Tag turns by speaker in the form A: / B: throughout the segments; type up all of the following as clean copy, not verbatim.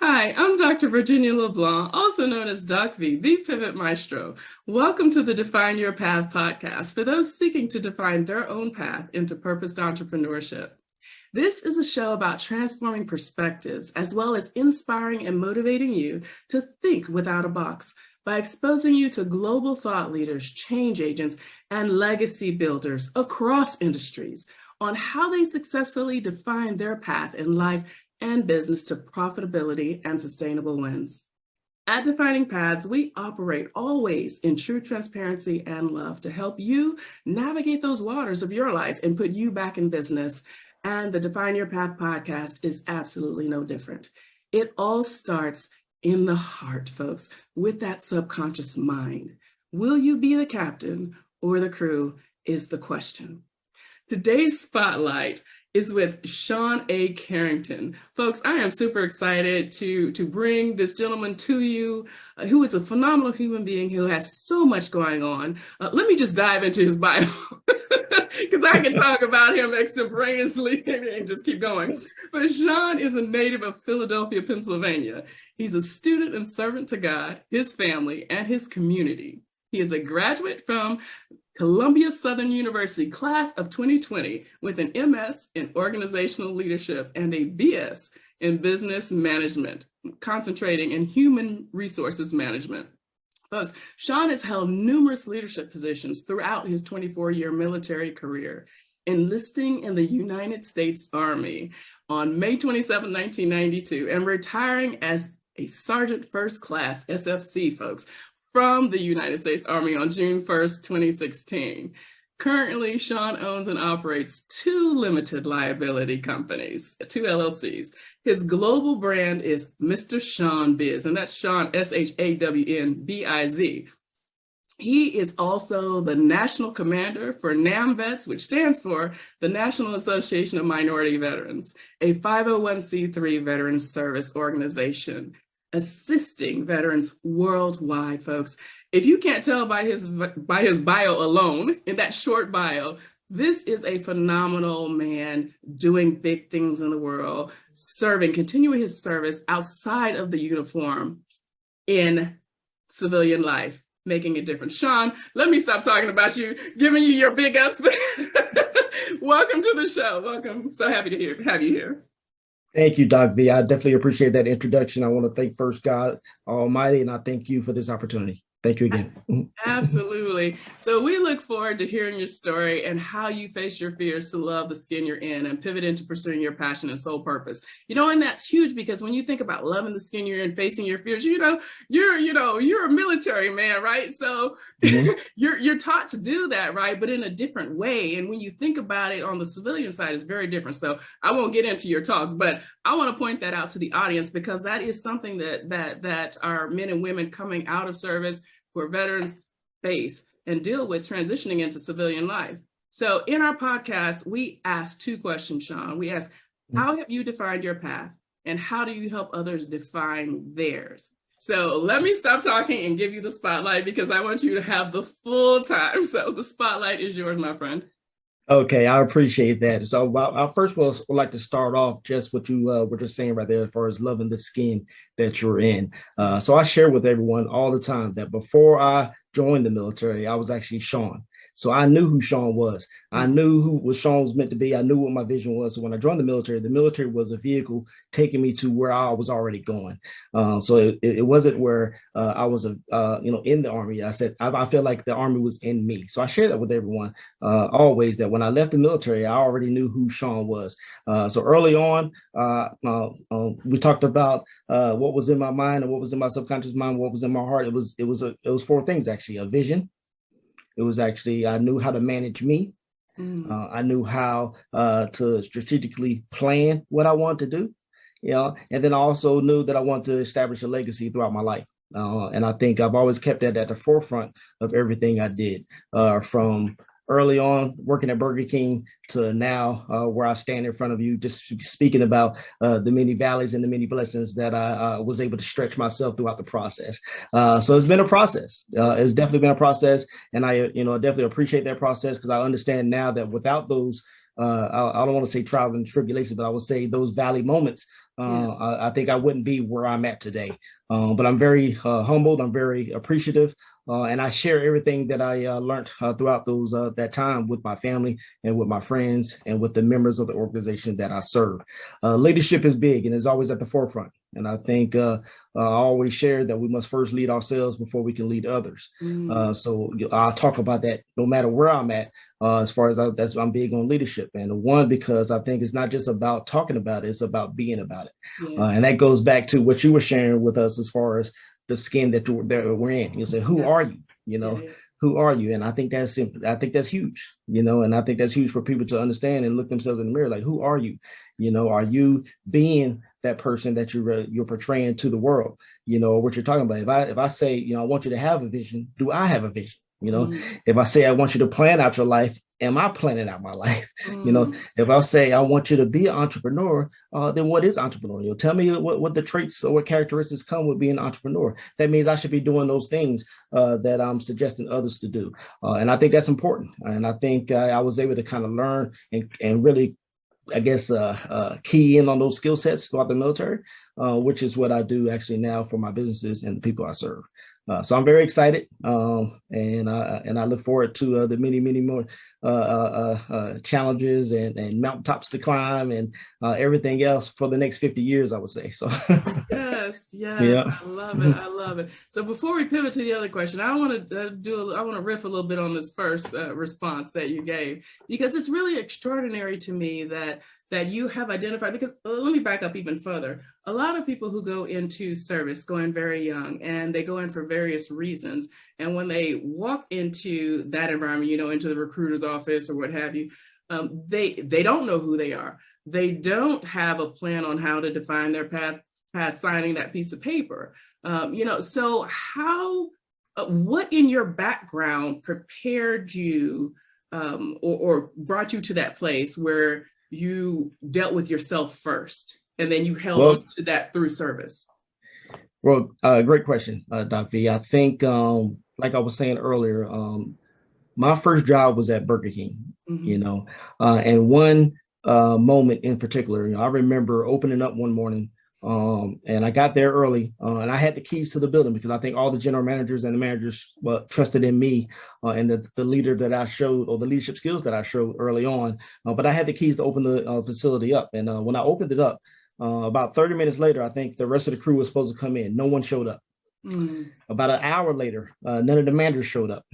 A: Hi, I'm Dr. Virginia LeBlanc, also known as Doc V, the Pivot Maestro. Welcome to the Define Your Path podcast for those seeking to define their own path into purposed entrepreneurship. This is a show about transforming perspectives as well as inspiring and motivating you to think without a box by exposing you to global thought leaders, change agents, and legacy builders across industries on how they successfully define their path in life and business to profitability and sustainable wins. At Defining Paths, we operate always in true transparency and love to help you navigate those waters of your life and put you back in business. And the Define Your Path podcast is absolutely no different. It all starts in the heart, folks, with that subconscious mind. Will you be the captain or the crew is the question. Today's spotlight is with Shawn A. Carrington. Folks, I am super excited to bring this gentleman to you, who is a phenomenal human being who has so much going on. Let me just dive into his bio, because I can talk about him extemporaneously and just keep going. But Shawn is a native of Philadelphia, Pennsylvania. He's a student and servant to God, his family, and his community. He is a graduate from Columbia Southern University, class of 2020, with an MS in organizational leadership and a BS in business management, concentrating in human resources management. Thus, Shawn has held numerous leadership positions throughout his 24-year military career, enlisting in the United States Army on May 27, 1992, and retiring as a Sergeant First Class SFC, folks, from the United States Army on June 1st, 2016. Currently, Shawn owns and operates two limited liability companies, two LLCs. His global brand is Mr. Shawn Biz, and that's Shawn, SHAWNBIZ. He is also the national commander for NAMVETS, which stands for the National Association of Minority Veterans, a 501c3 veterans service organization, assisting veterans worldwide, folks. If you can't tell by his bio alone, in that short bio, this is a phenomenal man doing big things in the world, continuing his service outside of the uniform in civilian life, making a difference. Shawn, let me stop talking about you, giving you your big ups. Welcome to the show. Welcome. So happy to have you here.
B: Thank you, Doc V. I definitely appreciate that introduction. I want to thank first God Almighty, and I thank you for this opportunity. Thank you again.
A: Absolutely. So we look forward to hearing your story and how you face your fears to love the skin you're in and pivot into pursuing your passion and soul purpose. And that's huge, because when you think about loving the skin you're in, facing your fears, you're a military man, right? So you're taught to do that, right? But in a different way. And when you think about it on the civilian side, it's very different. So I won't get into your talk, but I want to point that out to the audience, because that is something that our men and women coming out of service, who are veterans, face and deal with transitioning into civilian life. So in our podcast, we ask two questions, Shawn. We ask, how have you defined your path? And how do you help others define theirs? So let me stop talking and give you the spotlight, because I want you to have the full time. So the spotlight is yours, my friend.
B: Okay, I appreciate that. So I first would like to start off just what you were just saying right there, as far as loving the skin that you're in. So I share with everyone all the time that before I joined the military, I was actually Shawn. So I knew who Shawn was. I knew what Shawn was meant to be. I knew what my vision was. So when I joined the military was a vehicle taking me to where I was already going. So it wasn't where I was, in the Army. I said, I felt like the Army was in me. So I share that with everyone always, that when I left the military, I already knew who Shawn was. So early on, we talked about what was in my mind and what was in my subconscious mind, what was in my heart. It was four things, actually: a vision. It was actually, I knew how to manage me. I knew how to strategically plan what I wanted to do, and then I also knew that I wanted to establish a legacy throughout my life. And I think I've always kept that at the forefront of everything I did, from early on working at Burger King to now where I stand in front of you, just speaking about the many valleys and the many blessings that I was able to stretch myself throughout the process. So it's been a process. It's definitely been a process. And I definitely appreciate that process, because I understand now that without those, I don't want to say trials and tribulations, but I would say those valley moments,
A: Yes.
B: I think I wouldn't be where I'm at today. But I'm very humbled. I'm very appreciative. And I share everything that I learned throughout that time with my family and with my friends and with the members of the organization that I serve. Leadership is big and is always at the forefront. And I think I always share that we must first lead ourselves before we can lead others. So I'll talk about that no matter where I'm at. As far as I'm big on leadership, and one, because I think it's not just about talking about it, it's about being about it.
A: Yes.
B: And that goes back to what you were sharing with us as far as the skin that we're in. You say, who are you? Who are you? And I think that's simple. I think that's huge, and I think that's huge for people to understand and look themselves in the mirror. Like, who are you? Are you being that person that you're portraying to the world? What you're talking about. If I say, I want you to have a vision, do I have a vision? If I say I want you to plan out your life, am I planning out my life? If I say I want you to be an entrepreneur, then what is entrepreneur? Tell me what the traits or what characteristics come with being an entrepreneur. That means I should be doing those things that I'm suggesting others to do. And I think that's important. And I think I was able to kind of learn and really, I guess, key in on those skill sets throughout the military, which is what I do actually now for my businesses and the people I serve. So I'm very excited, and I look forward to the many more challenges and mountaintops to climb and everything else for the next 50 years, I would say. So
A: yes,
B: yeah.
A: I love it. So before we pivot to the other question, I want to riff a little bit on this first response that you gave, because it's really extraordinary to me that you have identified, because let me back up even further. A lot of people who go into service go in very young, and they go in for various reasons. And when they walk into that environment, into the recruiter's office or what have you, they don't know who they are. They don't have a plan on how to define their path past signing that piece of paper. So what in your background prepared you or brought you to that place where you dealt with yourself first, and then you held on to that through service?
B: Well, great question, Doc V. I think, like I was saying earlier, my first job was at Burger King, and one moment in particular, I remember opening up one morning, and I got there early, and I had the keys to the building because I think all the general managers and the managers trusted in me and the leader that I showed, or the leadership skills that I showed early on. But I had the keys to open the facility up. And when I opened it up, about 30 minutes later, I think the rest of the crew was supposed to come in. No one showed up. About an hour later, none of the managers showed up.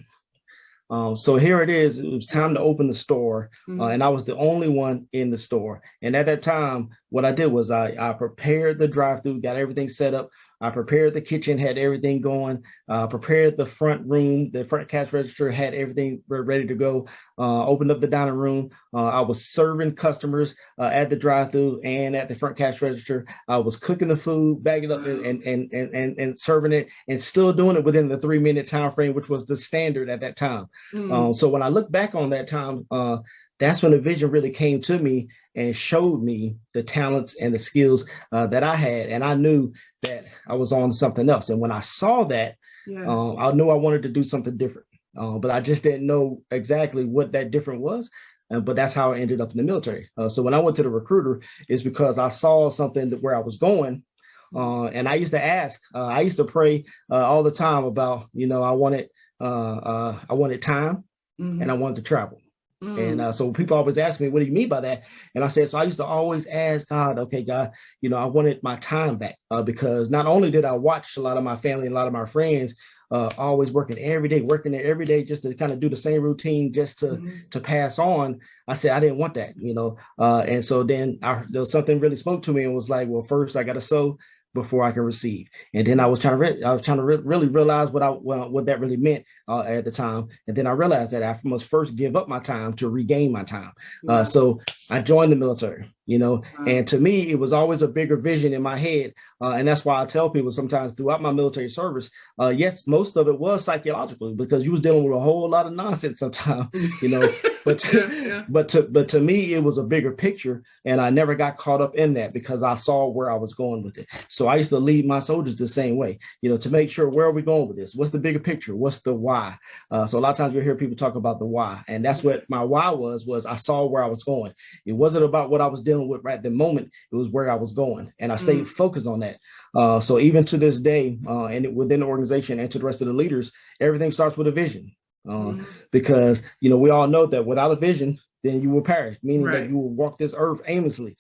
B: So here it is. It was time to open the store, and I was the only one in the store. And at that time, what I did was I prepared the drive-through, got everything set up. I prepared the kitchen, had everything going. Prepared the front room, the front cash register, had everything ready to go. Opened up the dining room. I was serving customers at the drive-through and at the front cash register. I was cooking the food, bagging it up, and serving it, and still doing it within the 3-minute time frame, which was the standard at that time. So when I look back on that time, that's when the vision really came to me and showed me the talents and the skills that I had. And I knew that I was on something else. And when I saw that, I knew I wanted to do something different, but I just didn't know exactly what that different was. But that's how I ended up in the military. So when I went to the recruiter, it's because I saw something where I was going. And I used to ask, I used to pray all the time about, I wanted time and I wanted to travel. And so people always ask me, what do you mean by that? And I said, so I used to always ask God, okay, God, I wanted my time back because not only did I watch a lot of my family and a lot of my friends always working there every day just to kind of do the same routine just to pass on. I said, I didn't want that, and so then there was something really spoke to me and was like, well, first I got to sow before I can receive. And then I was trying to really realize what that really meant at the time. And then I realized that I must first give up my time to regain my time. So I joined the military, and to me, it was always a bigger vision in my head. And that's why I tell people sometimes throughout my military service, yes, most of it was psychological because you was dealing with a whole lot of nonsense sometimes, but to me, it was a bigger picture. And I never got caught up in that because I saw where I was going with it. So I used to lead my soldiers the same way, to make sure, where are we going with this? What's the bigger picture? What's the why? So a lot of times you'll hear people talk about the why. And that's what my why was I saw where I was going. It wasn't about what I was dealing dealing with right at the moment. It was where I was going, and I stayed focused on that. So even to this day, within the organization and to the rest of the leaders, everything starts with a vision. Because, we all know that without a vision, then you will perish, meaning that you will walk this earth aimlessly,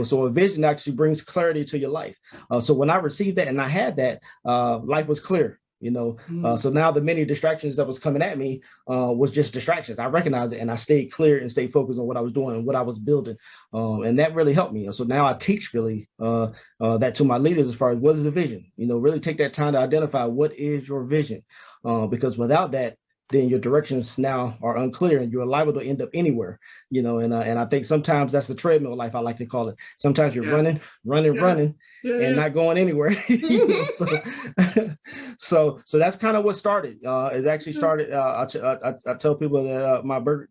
B: so a vision actually brings clarity to your life. So when I received that and I had that, life was clear, so now the many distractions that was coming at me was just distractions. I recognized it and I stayed clear and stayed focused on what I was doing and what I was building. And that really helped me. So now I teach really that to my leaders as far as what is the vision, really take that time to identify what is your vision, because without that, then your directions now are unclear and you're liable to end up anywhere, and I think sometimes that's the treadmill life, I like to call it. Sometimes you're running and not going anywhere. So that's kind of what started. It actually started. I tell people that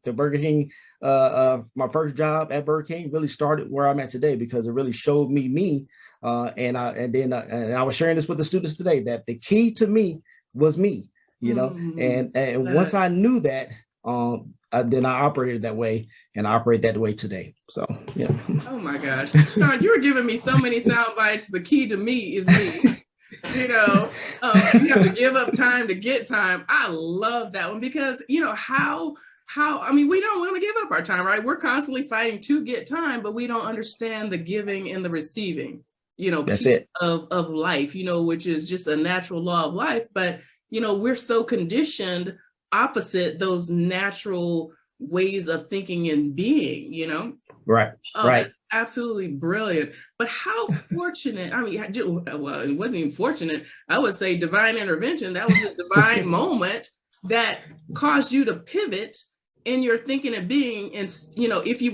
B: the Burger King, my first job at Burger King really started where I'm at today, because it really showed me. And I was sharing this with the students today, that the key to me was me. And once I knew that, then I operated that way, and I operate that way today. So, yeah.
A: Oh my gosh, Shawn, you were giving me so many sound bites. The key to me is me. You have to give up time to get time. I love that one, because how we don't want to give up our time, right? We're constantly fighting to get time, but we don't understand the giving and the receiving.
B: That's it
A: of life. Which is just a natural law of life, but we're so conditioned opposite those natural ways of thinking and being,
B: Right. Right.
A: Absolutely brilliant. But how fortunate, well, it wasn't even fortunate. I would say divine intervention. That was a divine moment that caused you to pivot in your thinking and being. And, if you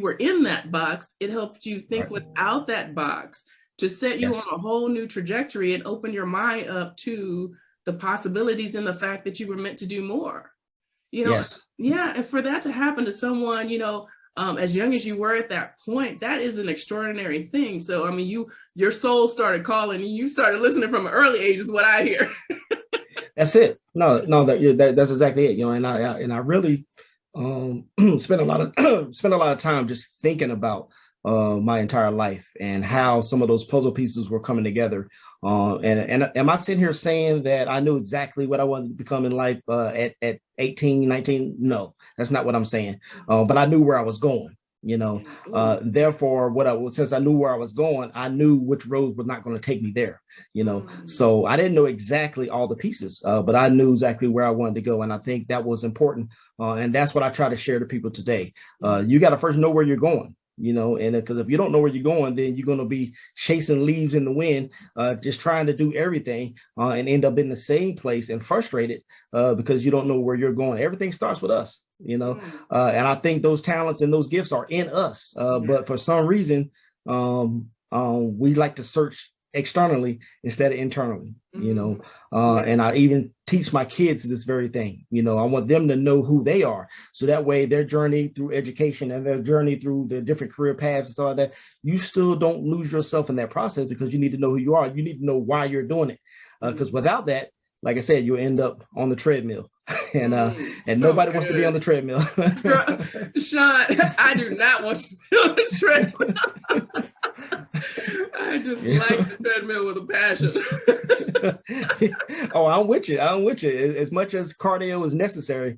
A: were in that box, it helped you think without that box, to set you on a whole new trajectory and open your mind up to the possibilities and the fact that you were meant to do more,
B: Yes.
A: Yeah. And for that to happen to someone, as young as you were at that point, that is an extraordinary thing. So, your soul started calling and you started listening from an early age is what I hear.
B: That's it. No, that's exactly it. And I really spent a lot of time just thinking about my entire life and how some of those puzzle pieces were coming together. And am I sitting here saying that I knew exactly what I wanted to become in life at 18, 19? No, that's not what I'm saying. But I knew where I was going, therefore, since I knew where I was going, I knew which road was not going to take me there, So I didn't know exactly all the pieces, but I knew exactly where I wanted to go. And I think that was important. And that's what I try to share to people today. You got to first know where you're going. And because if you don't know where you're going, then you're going to be chasing leaves in the wind, just trying to do everything and end up in the same place and frustrated because you don't know where you're going. Everything starts with us, and I think those talents and those gifts are in us. But for some reason, we like to search externally instead of internally, and I even teach my kids this very thing. I want them to know who they are. So that way their journey through education and their journey through the different career paths and stuff like that, you still don't lose yourself in that process, because you need to know who you are. You need to know why you're doing it. Because without that, like I said, you'll end up on the treadmill. And nobody wants to be on the treadmill.
A: Shawn, I do not want to be on the treadmill. I just like the treadmill with a passion.
B: Oh, I'm with you. As much as cardio is necessary,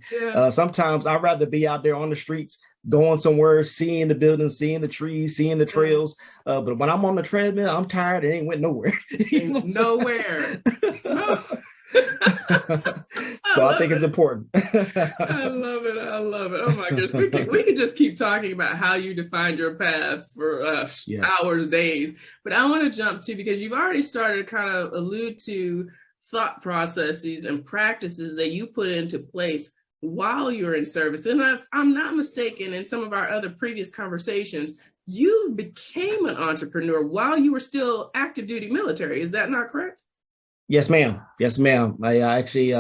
B: sometimes I'd rather be out there on the streets, going somewhere, seeing the buildings, seeing the trees, seeing the trails. But when I'm on the treadmill, I'm tired. It ain't went nowhere.
A: Nowhere.
B: So I think it's important.
A: I love it. Oh my gosh. We could just keep talking about how you defined your path for hours, days. But I want to jump to, because you've already started to kind of allude to thought processes and practices that you put into place while you're in service. And if I'm not mistaken, in some of our other previous conversations, you became an entrepreneur while you were still active duty military. Is that not correct?
B: Yes, ma'am. I actually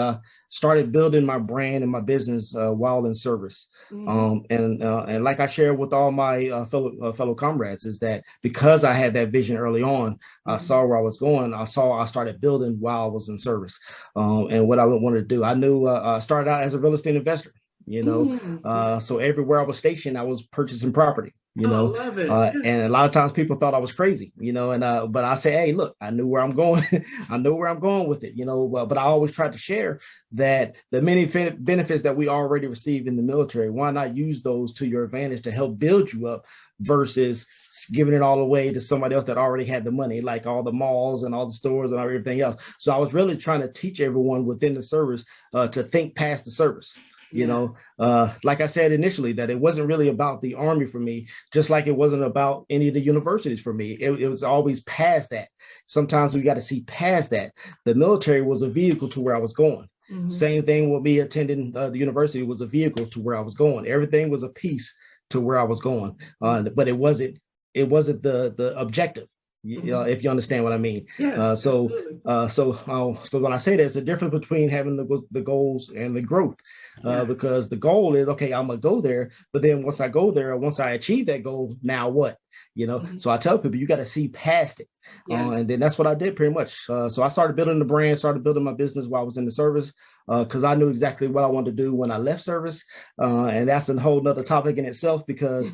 B: started building my brand and my business while in service. And like I shared with all my fellow comrades, is that because I had that vision early on, I saw where I was going. I started building while I was in service. And what I wanted to do, I knew I started out as a real estate investor. So everywhere I was stationed, I was purchasing property.
A: Oh, love it.
B: And a lot of times people thought I was crazy, but I say, hey, look, I knew where I'm going. I know where I'm going with it, but I always tried to share that the many benefits that we already receive in the military, why not use those to your advantage to help build you up versus giving it all away to somebody else that already had the money, like all the malls and all the stores and everything else. So I was really trying to teach everyone within the service to think past the service. Like I said initially, that it wasn't really about the Army for me, just like it wasn't about any of the universities for me. It was always past that. Sometimes we got to see past that. The military was a vehicle to where I was going. Mm-hmm. Same thing with me attending the university was a vehicle to where I was going. Everything was a piece to where I was going, but it wasn't the objective. If you understand what I mean.
A: Yes.
B: So when I say that, it's a difference between having the goals and the growth, because the goal is, okay, I'm gonna go there, but then once I go there, once I achieve that goal, now what? Mm-hmm. So I tell people you got to see past it. Yes. And then that's what I did pretty much. So I started building the brand, started building my business while I was in the service, because I knew exactly what I wanted to do when I left service. And that's a whole nother topic in itself, because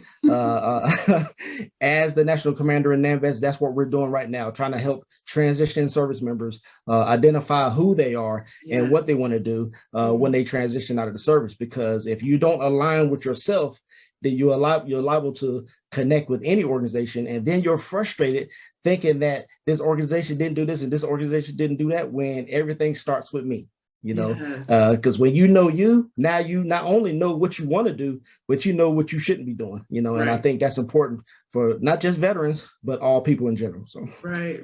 B: as the national commander in NAMVETS, that's what we're doing right now, trying to help transition service members identify who they are and what they want to do when they transition out of the service. Because if you don't align with yourself, then you're liable to connect with any organization, and then you're frustrated thinking that this organization didn't do this and this organization didn't do that, when everything starts with me. Because when now you not only know what you want to do, but you know what you shouldn't be doing, right. And I think that's important for not just veterans, but all people in general. So
A: right.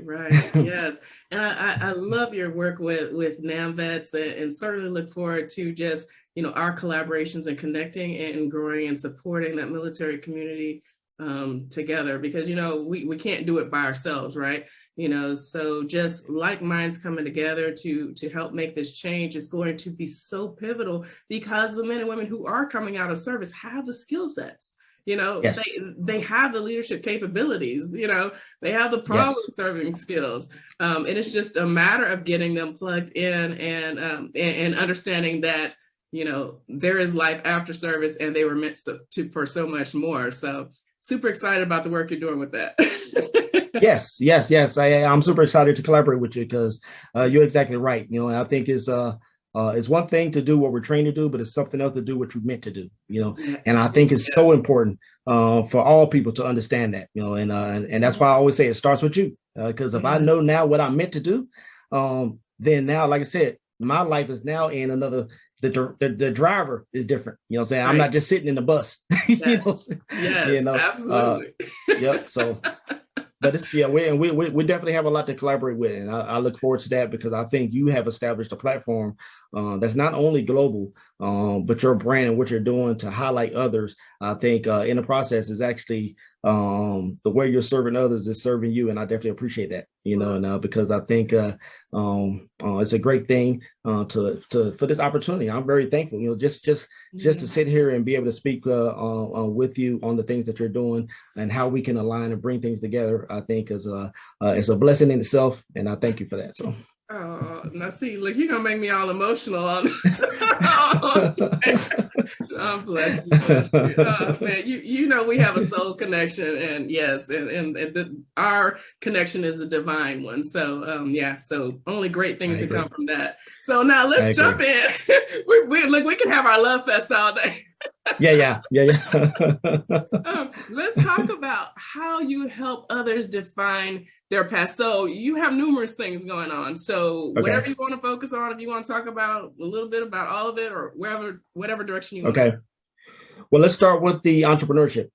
A: Yes. And I love your work with NAMVETS, and certainly look forward to just, our collaborations and connecting and growing and supporting that military community together, because, we can't do it by ourselves, right? So just like minds coming together to help make this change is going to be so pivotal, because the men and women who are coming out of service have the skill sets.
B: Yes.
A: They have the leadership capabilities, they have the problem solving skills. And it's just a matter of getting them plugged in and understanding that, there is life after service, and they were meant for so much more. So super excited about the work you're doing with that.
B: Yes. I'm super excited to collaborate with you, because you're exactly right. And I think it's one thing to do what we're trained to do, but it's something else to do what you're meant to do. And I think it's so important for all people to understand that. And that's why I always say it starts with you, because if I know now what I'm meant to do, then now, like I said, my life is now in another. The driver is different. I'm saying? Right. I'm not just sitting in the bus.
A: Yes, absolutely.
B: Yep. So, but it's we definitely have a lot to collaborate with, and I look forward to that, because I think you have established a platform that's not only global, but your brand and what you're doing to highlight others. I think in the process is actually the way you're serving others is serving you, and I definitely appreciate that. And because I think it's a great thing for this opportunity. I'm very thankful. Just to sit here and be able to speak with you on the things that you're doing and how we can align and bring things together, I think is it's a blessing in itself, and I thank you for that. So.
A: Oh, now see, look, you're gonna make me all emotional. Oh, bless you. Man, we have a soul connection, and yes, and our connection is a divine one. So so only great things to come from that. So now let's jump in. we can have our love fest all day.
B: Yeah.
A: Let's talk about how you help others define their past. So you have numerous things going on. So whatever you want to focus on, if you want to talk about a little bit about all of it, or whatever direction you want.
B: Okay. Well, let's start with the entrepreneurship.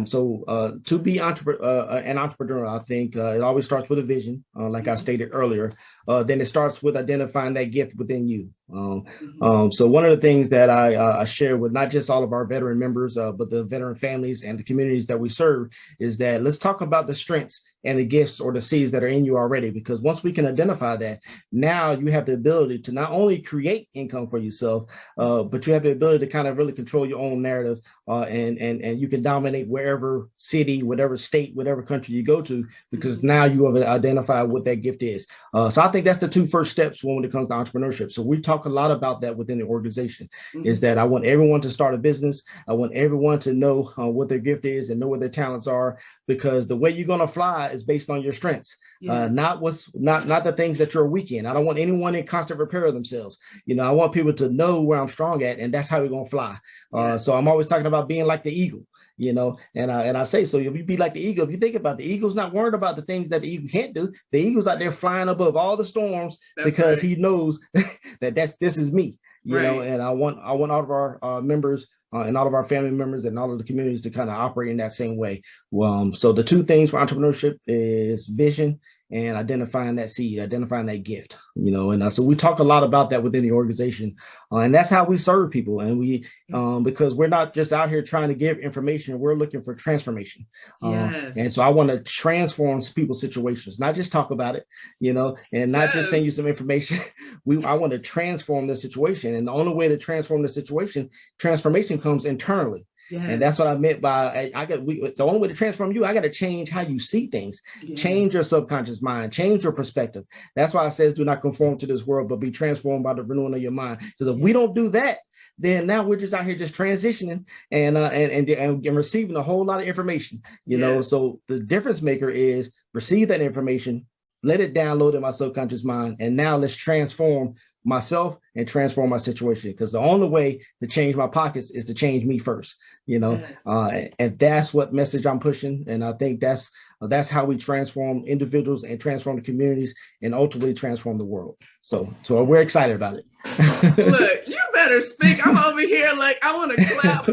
B: So to be an entrepreneur, I think it always starts with a vision, like I stated earlier. Then it starts with identifying that gift within you. So one of the things that I share with not just all of our veteran members, but the veteran families and the communities that we serve, is that let's talk about the strengths and the gifts or the seeds that are in you already. Because once we can identify that, now you have the ability to not only create income for yourself, but you have the ability to kind of really control your own narrative, and you can dominate wherever city, whatever state, whatever country you go to, because now you have identified what that gift is. So I think that's the two first steps when it comes to entrepreneurship. So we talk talk a lot about that within the organization,
A: Mm-hmm.
B: is that I want everyone to start a business. I want everyone to know what their gift is and know what their talents are, because the way you're going to fly is based on your strengths, not the things that you're weak in. I don't want anyone in constant repair of themselves. I want people to know where I'm strong at, and that's how we're going to fly. So I'm always talking about being like the eagle. And I say, so if you be like the eagle, if you think about the eagle's not worried about the things that the eagle can't do. The eagle's out there flying above all the storms because he knows that this is me, know, and I want all of our members and all of our family members and all of the communities to kind of operate in that same way. So the two things for entrepreneurship is vision and identifying that seed, identifying that gift, and so we talk a lot about that within the organization, and that's how we serve people. And we, because we're not just out here trying to give information, we're looking for transformation. And so I want to transform people's situations, not just talk about it, and not just send you some information. I want to transform the situation, and the only way to transform the situation, transformation comes internally. And that's what I meant by the only way to transform you, I got to change how you see things, change your subconscious mind, change your perspective. That's why it says, do not conform to this world, but be transformed by the renewing of your mind. Because if we don't do that, then now we're just out here just transitioning and receiving a whole lot of information, So the difference maker is receive that information, let it download in my subconscious mind, and now let's transform myself and transform my situation, because the only way to change my pockets is to change me first, and that's what message I'm pushing. And I think that's how we transform individuals and transform the communities and ultimately transform the world. So we're excited about it.
A: Look, you better speak. I'm over here like I want to clap.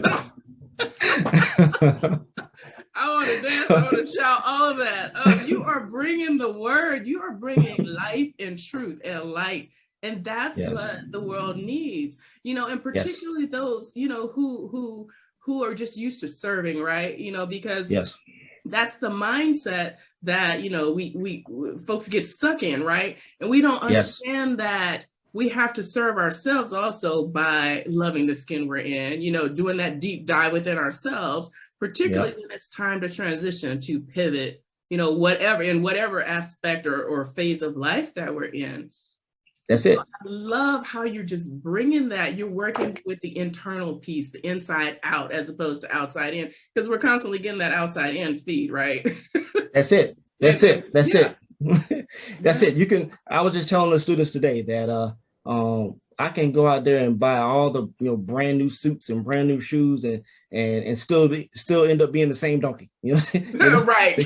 A: I want to dance, I want to shout, all of that. You are bringing the word, you are bringing life and truth and light. And that's what the world needs, and particularly those, who are just used to serving, right? Because that's the mindset that, we folks get stuck in, right? And we don't understand that we have to serve ourselves also by loving the skin we're in, doing that deep dive within ourselves, particularly when it's time to transition, to pivot, whatever aspect or phase of life that we're in.
B: That's it.
A: I love how you're just bringing that. You're working with the internal piece, the inside out, as opposed to outside in, because we're constantly getting that outside in feed, right?
B: That's it. That's it. That's it. That's it. I was just telling the students today that I can go out there and buy all the brand new suits and brand new shoes and still end up being the same donkey.
A: Right.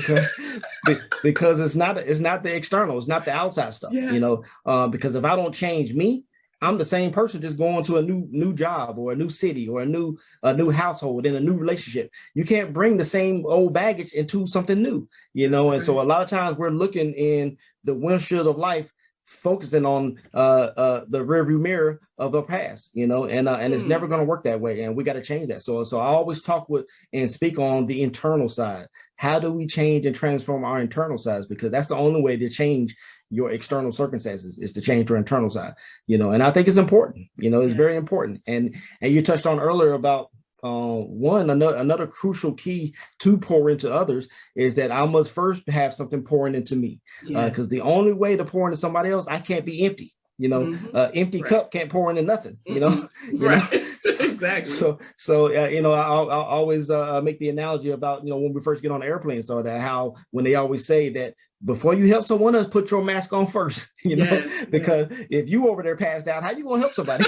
B: Because it's not the external, it's not the outside stuff. Because if I don't change me, I'm the same person just going to a new job or a new city or a new household in a new relationship. You can't bring the same old baggage into something new, and so a lot of times we're looking in the windshield of life, focusing on the rearview mirror of the past, and it's never going to work that way, and we got to change that. So I always talk with and speak on the internal side. How do we change and transform our internal sides? Because that's the only way to change your external circumstances, is to change your internal side, and I think it's important, it's very important. And you touched on earlier about another crucial key to pour into others is that I must first have something pouring into me, because the only way to pour into somebody else, I can't be empty. Empty cup can't pour into nothing.
A: Right. Exactly.
B: So I'll always make the analogy about when we first get on the airplane, so that how when they always say that before you help someone else, put your mask on first. Because if you over there passed out, how you gonna help somebody?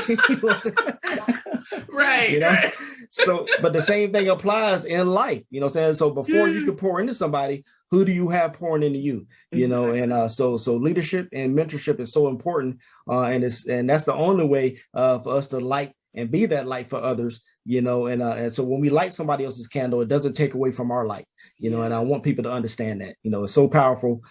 A: Right. Right.
B: So, but the same thing applies in life, so before you can pour into somebody, who do you have pouring into you? And so leadership and mentorship is so important, and that's the only way for us to light and be that light for others, and so when we light somebody else's candle, it doesn't take away from our light, and I want people to understand that, it's so powerful.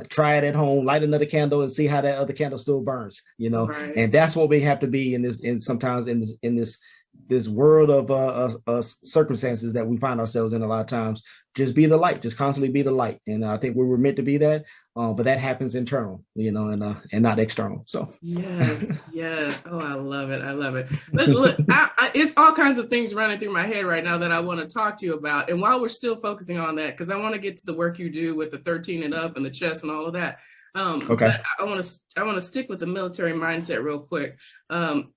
B: Try it at home, light another candle and see how that other candle still burns,
A: Right.
B: And that's what we have to be sometimes in this world of circumstances that we find ourselves in a lot of times. Just be the light, just constantly be the light. And I think we were meant to be that, but that happens internal, and not external. So
A: yes. Oh, I love it. I love it. Look, it's all kinds of things running through my head right now that I want to talk to you about. And while we're still focusing on that, because I want to get to the work you do with the 13 and up and the chess and all of that,
B: Okay.
A: But I want to stick with the military mindset real quick. And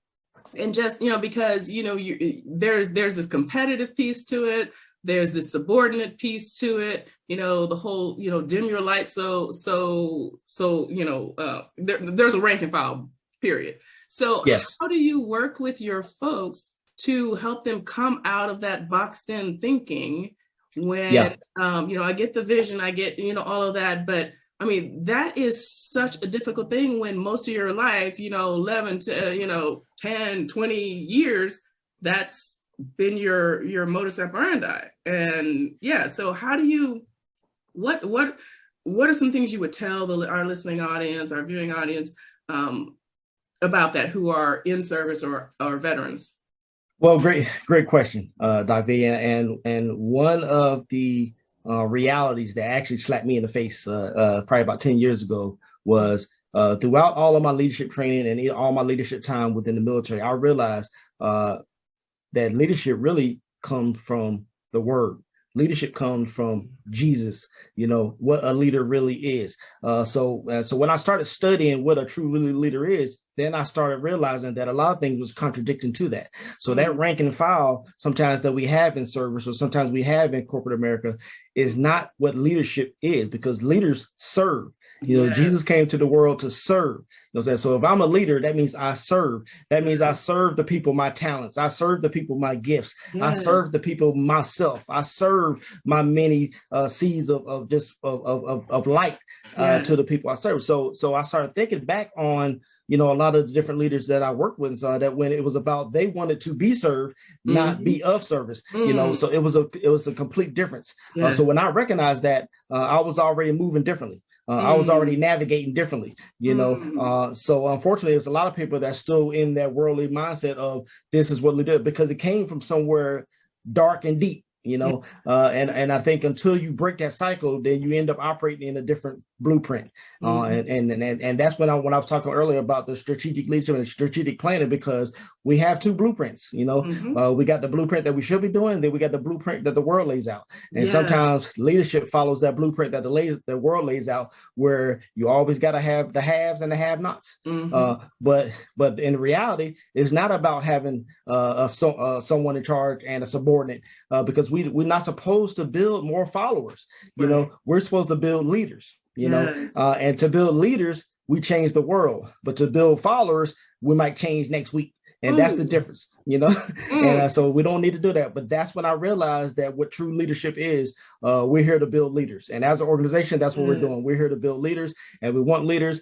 A: just, because, there's this competitive piece to it. There's this subordinate piece to it, the whole, dim your lights. There's a rank and file, period. So
B: yes.
A: How do you work with your folks to help them come out of that boxed in thinking when, I get the vision, I get, all of that, but I mean, that is such a difficult thing when most of your life, 11 to, 10, 20 years, that's been your modus operandi. And so how do you, what are some things you would tell our listening audience, our viewing audience, about that, who are in service or veterans?
B: Well, great question, Doc V. And one of the realities that actually slapped me in the face probably about 10 years ago was throughout all of my leadership training and all my leadership time within the military, I realized that leadership really comes from the word. Leadership comes from Jesus, what a leader really is. So when I started studying what a true leader is, then I started realizing that a lot of things was contradicting to that. So that rank and file sometimes that we have in service or sometimes we have in corporate America is not what leadership is, because leaders serve. Jesus came to the world to serve. So if I'm a leader, that means I serve. That means I serve the people my talents. I serve the people my gifts. I serve the people myself. I serve my many seeds of light to the people I serve. So I started thinking back on a lot of the different leaders that I worked with, that when it was about they wanted to be served, not be of service, so it was a complete difference. So when I recognized that, I was already moving differently. I was already navigating differently, so unfortunately, there's a lot of people that's still in that worldly mindset of this is what we do, because it came from somewhere dark and deep. And I think until you break that cycle, then you end up operating in a different blueprint. And that's when I was talking earlier about the strategic leadership and strategic planning, because we have two blueprints. We got the blueprint that we should be doing, then we got the blueprint that the world lays out. And sometimes leadership follows that blueprint that the world lays out, where you always got to have the haves and the have-nots. But in reality, it's not about having someone in charge and a subordinate, because we're not supposed to build more followers. We're supposed to build leaders. And to build leaders, we change the world, but to build followers, we might change next week. And that's the difference, and so we don't need to do that. But that's when I realized that what true leadership is, we're here to build leaders. And as an organization, that's what we're doing. We're here to build leaders, and we want leaders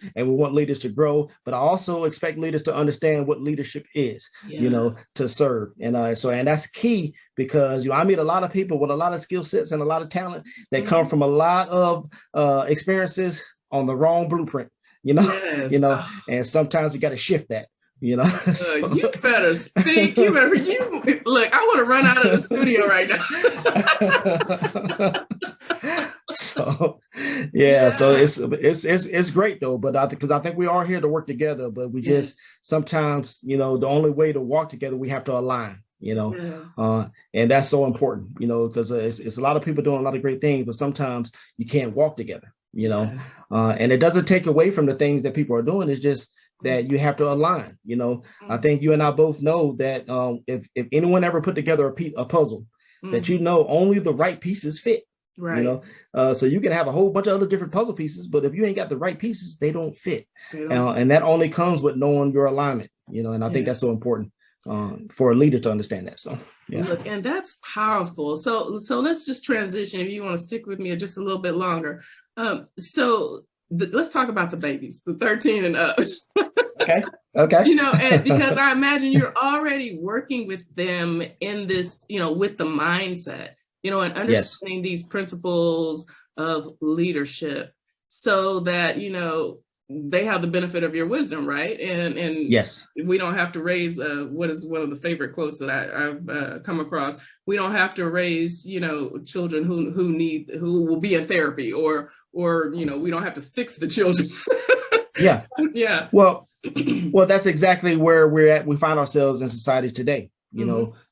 B: to grow. But I also expect leaders to understand what leadership is, to serve. And and that's key, because I meet a lot of people with a lot of skill sets and a lot of talent that come from a lot of experiences on the wrong blueprint, and sometimes you got to shift that. You
A: better speak. You look. I want to run out of the studio right now.
B: So it's great though. But because I think we are here to work together. But we just sometimes, the only way to walk together, we have to align. And that's so important. Because it's a lot of people doing a lot of great things, but sometimes you can't walk together. And it doesn't take away from the things that people are doing. It's just that you have to align. I think you and I both know that if anyone ever put together a puzzle, that only the right pieces fit. Right. So you can have a whole bunch of other different puzzle pieces, but if you ain't got the right pieces, they don't fit. And that only comes with knowing your alignment. And I think that's so important for a leader to understand that. So
A: look, and that's powerful. So let's just transition, if you want to stick with me just a little bit longer. Let's talk about the babies, the 13 and up.
B: Okay.
A: And because I imagine you're already working with them in this, with the mindset, and understanding these principles of leadership, so that, they have the benefit of your wisdom, right? And we don't have to raise what is one of the favorite quotes that I've come across. We don't have to raise, children who will be in therapy, or we don't have to fix the children.
B: Well, that's exactly where we're at. We find ourselves in society today.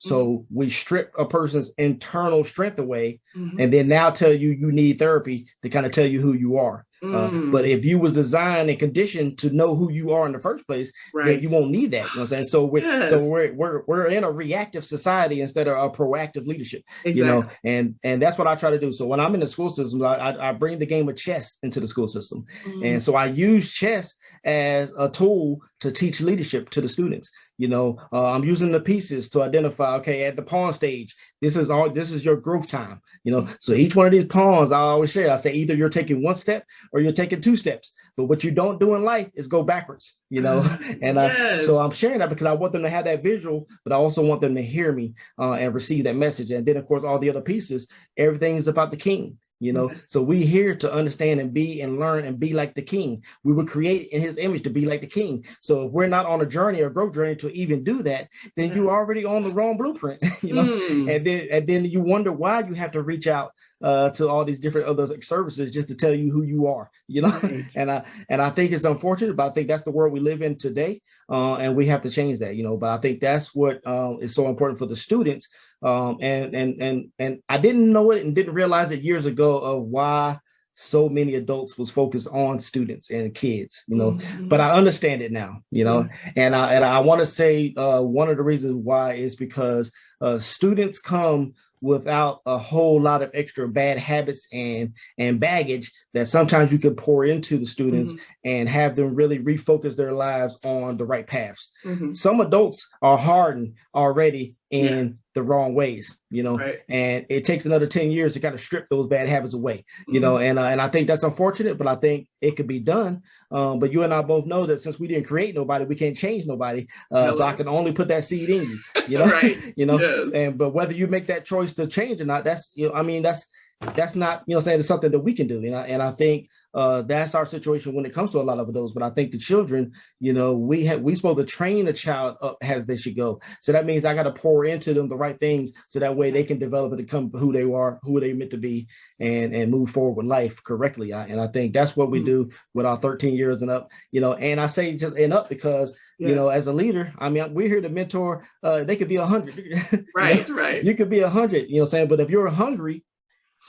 B: So we strip a person's internal strength away, and then now tell you need therapy to kind of tell you who you are. But if you was designed and conditioned to know who you are in the first place, then you won't need that. You know what I'm saying? So we're in a reactive society instead of a proactive leadership. Exactly. You know, and that's what I try to do. So when I'm in the school system, I bring the game of chess into the school system. And so I use chess as a tool to teach leadership to the students. You know, I'm using the pieces to identify, okay, at the pawn stage, this is your growth time. You know, so each one of these pawns, I always share, I say either you're taking one step or you're taking two steps, but what you don't do in life is go backwards, you know. And so I'm sharing that because I want them to have that visual, but I also want them to hear me and receive that message. And then of course, all the other pieces, everything's about the king. You know, so we here to understand and be and learn and be like the king. We were created in his image to be like the king. So if we're not on a journey or growth journey to even do that, then you're already on the wrong blueprint, you know. And then you wonder why you have to reach out to all these different other services just to tell you who you are, you know. And I think it's unfortunate, but I think that's the world we live in today, and we have to change that, you know. But I think that's what is so important for the students. And I didn't know it and didn't realize it years ago of why so many adults was focused on students and kids, you know. But I understand it now, you know. And I want to say one of the reasons why is because students come without a whole lot of extra bad habits and baggage that sometimes you can pour into the students and have them really refocus their lives on the right paths. Some adults are hardened already in the wrong ways, you know, and it takes another 10 years to kind of strip those bad habits away, you know, and I think that's unfortunate, but I think it could be done. But you and I both know that since we didn't create nobody, we can't change nobody. So I can only put that seed in you, you know, you know, but whether you make that choice to change or not, that's, you know, I mean, that's not, you know, saying it's something that we can do. And I think that's our situation when it comes to a lot of those. But I think the children, you know, we supposed to train a child up as they should go. So that means I got to pour into them the right things so that way they can develop and become who they are, who they meant to be, and move forward with life correctly. And I think that's what we do with our 13 years and up, you know. And I say just and up because, you know, as a leader, I mean, we're here to mentor. They could be 100. Right. You could be 100, you know what I'm saying? But if you're hungry,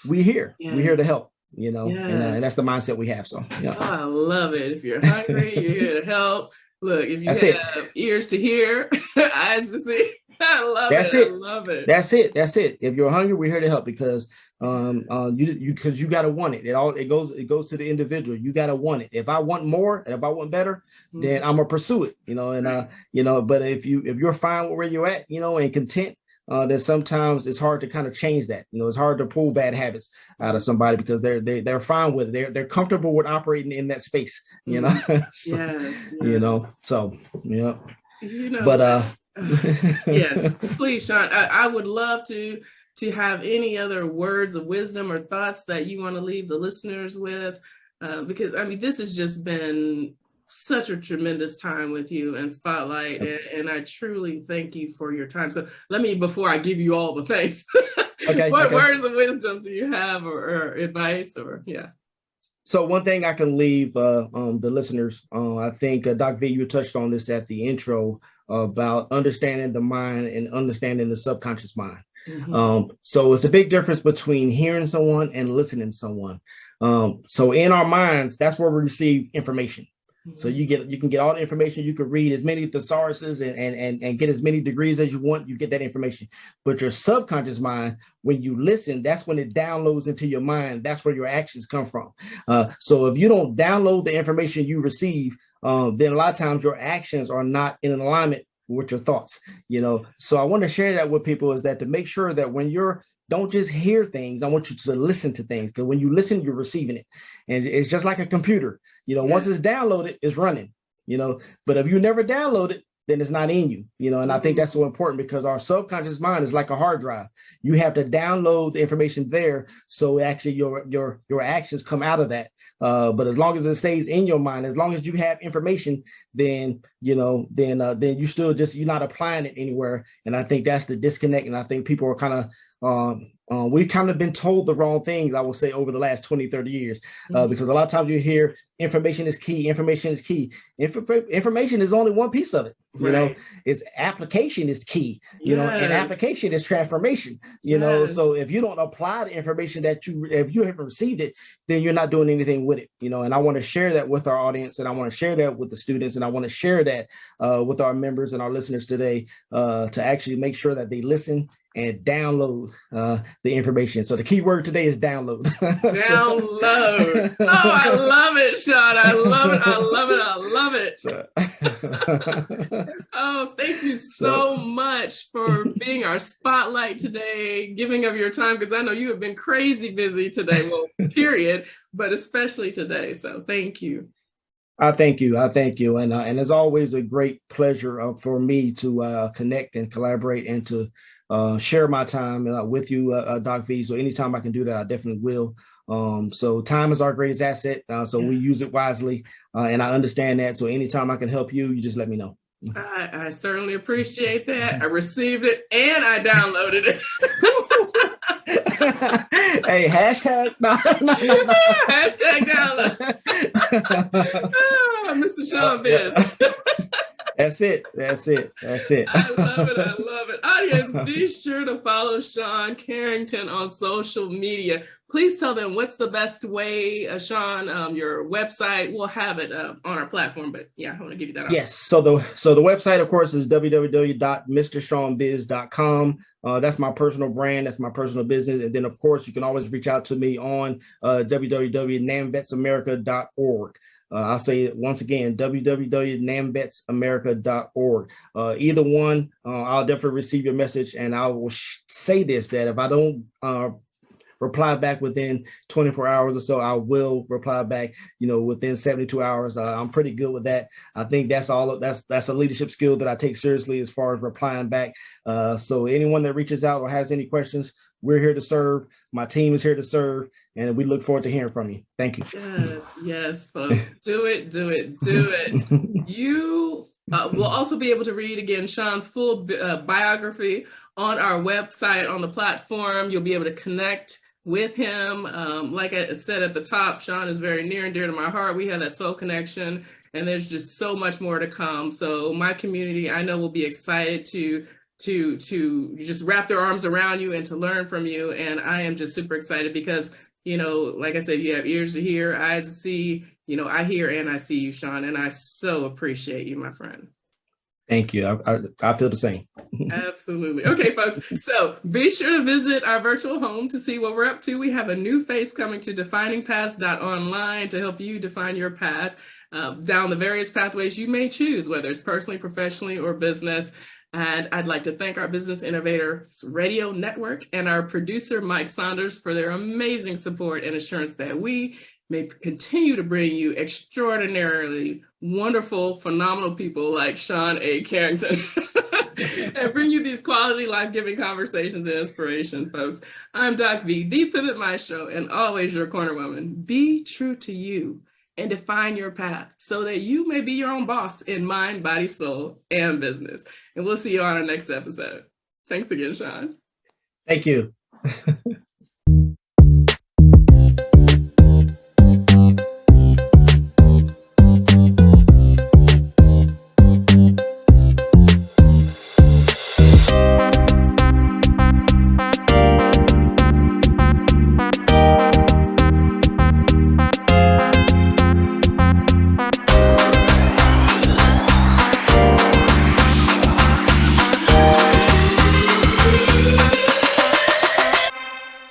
B: we're here to help, you know, and that's the mindset we have. So, yeah. Oh,
A: I love it. If you're hungry, you're here to help. Look, if you have ears to hear, eyes to see, I love it. I love it.
B: That's it. If you're hungry, we're here to help because you got to want it. It goes to the individual. You got to want it. If I want more and if I want better, then I'm gonna pursue it, you know. And you know, but if you're fine with where you're at, you know, and content, then sometimes it's hard to kind of change that. You know, it's hard to pull bad habits out of somebody because they're fine with it. They're comfortable with operating in that space, you know. So, you know, so yeah.
A: You know,
B: but
A: yes, please, Shawn. I would love to have any other words of wisdom or thoughts that you want to leave the listeners with, because I mean, this has just been such a tremendous time with you and Spotlight, and I truly thank you for your time. So let me, before I give you all the thanks, what words of wisdom do you have or advice or
B: So one thing I can leave the listeners, I think Doc V, you touched on this at the intro about understanding the mind and understanding the subconscious mind. So it's a big difference between hearing someone and listening to someone. So in our minds, that's where we receive information. So you can get all the information. You can read as many thesauruses and get as many degrees as you want. You get that information. But your subconscious mind, when you listen, that's when it downloads into your mind. That's where your actions come from. So if you don't download the information you receive, then a lot of times your actions are not in alignment with your thoughts. You know, so I want to share that with people is that to make sure that when don't just hear things. I want you to listen to things because when you listen, you're receiving it. And it's just like a computer. You know, once it's downloaded, it's running, you know, but if you never download it, then it's not in you, you know, and I think that's so important because our subconscious mind is like a hard drive. You have to download the information there. So actually your actions come out of that. But as long as it stays in your mind, as long as you have information, then, you know, then you still you're not applying it anywhere. And I think that's the disconnect. And I think people are kind of We've kind of been told the wrong things, I will say, over the last 20, 30 years,
A: Mhm.
B: because a lot of times you hear information is key, information is key. Information is only one piece of it.
A: Right.
B: It's application is key, and
A: Yes.
B: application is transformation,
A: Yes.
B: So if you don't apply the information if you haven't received it, then you're not doing anything with it, and I want to share that with our audience, and I want to share that with the students, and I want to share that with our members and our listeners today, to actually make sure that they listen and download the information. So the key word today is download.
A: Download. Oh, I love it, Shawn. I love it. I love it. I love it. Oh, thank you so much for being our spotlight today, giving of your time, because I know you have been crazy busy today. Well, period, but especially today. So thank you.
B: I thank you. And it's always a great pleasure for me to connect and collaborate and to share my time with you, Doc V. So anytime I can do that, I definitely will. So time is our greatest asset. So we use it wisely. And I understand that. So anytime I can help you, you just let me know.
A: I certainly appreciate that. I received it and I downloaded it.
B: Hey, hashtag. No.
A: Hashtag download. Oh, Mr. Shawn Biz.
B: That's it.
A: I love it. Audience, be sure to follow Shawn Carrington on social media. Please tell them what's the best way, Shawn, your website. We'll have it on our platform, but yeah, I want to give you that.
B: Yes. So the website, of course, is www.mrshawnbiz.com. That's my personal brand. That's my personal business. And then, of course, you can always reach out to me on www.namvetsamerica.org. I'll say it once again, www.namvetsamerica.org. Either one, I'll definitely receive your message. And I will say this, that if I don't reply back within 24 hours or so, I will reply back, within 72 hours. I'm pretty good with that. I think that's a leadership skill that I take seriously as far as replying back. So anyone that reaches out or has any questions, we're here to serve. My team is here to serve, and we look forward to hearing from you. Thank you.
A: Yes, folks. Do it. You will also be able to read, again, Shawn's full biography on our website, on the platform. You'll be able to connect with him. Like I said at the top, Shawn is very near and dear to my heart. We have that soul connection, and there's just so much more to come. So my community, I know, will be excited to just wrap their arms around you and to learn from you. And I am just super excited because, like I said, you have ears to hear, eyes to see, I hear and I see you, Shawn, and I so appreciate you, my friend.
B: Thank you. I feel the same.
A: Absolutely. Okay, folks. So be sure to visit our virtual home to see what we're up to. We have a new face coming to definingpaths.online to help you define your path down the various pathways you may choose, whether it's personally, professionally, or business. And I'd like to thank our Business Innovators Radio Network and our producer, Mike Saunders, for their amazing support and assurance that we may continue to bring you extraordinarily wonderful, phenomenal people like Shawn A. Carrington and bring you these quality, life-giving conversations and inspiration, folks. I'm Doc V, the Pivot Maestro, and always your corner woman. Be true to you and define your path so that you may be your own boss in mind, body, soul, and business. And we'll see you on our next episode. Thanks again, Shawn.
B: Thank you.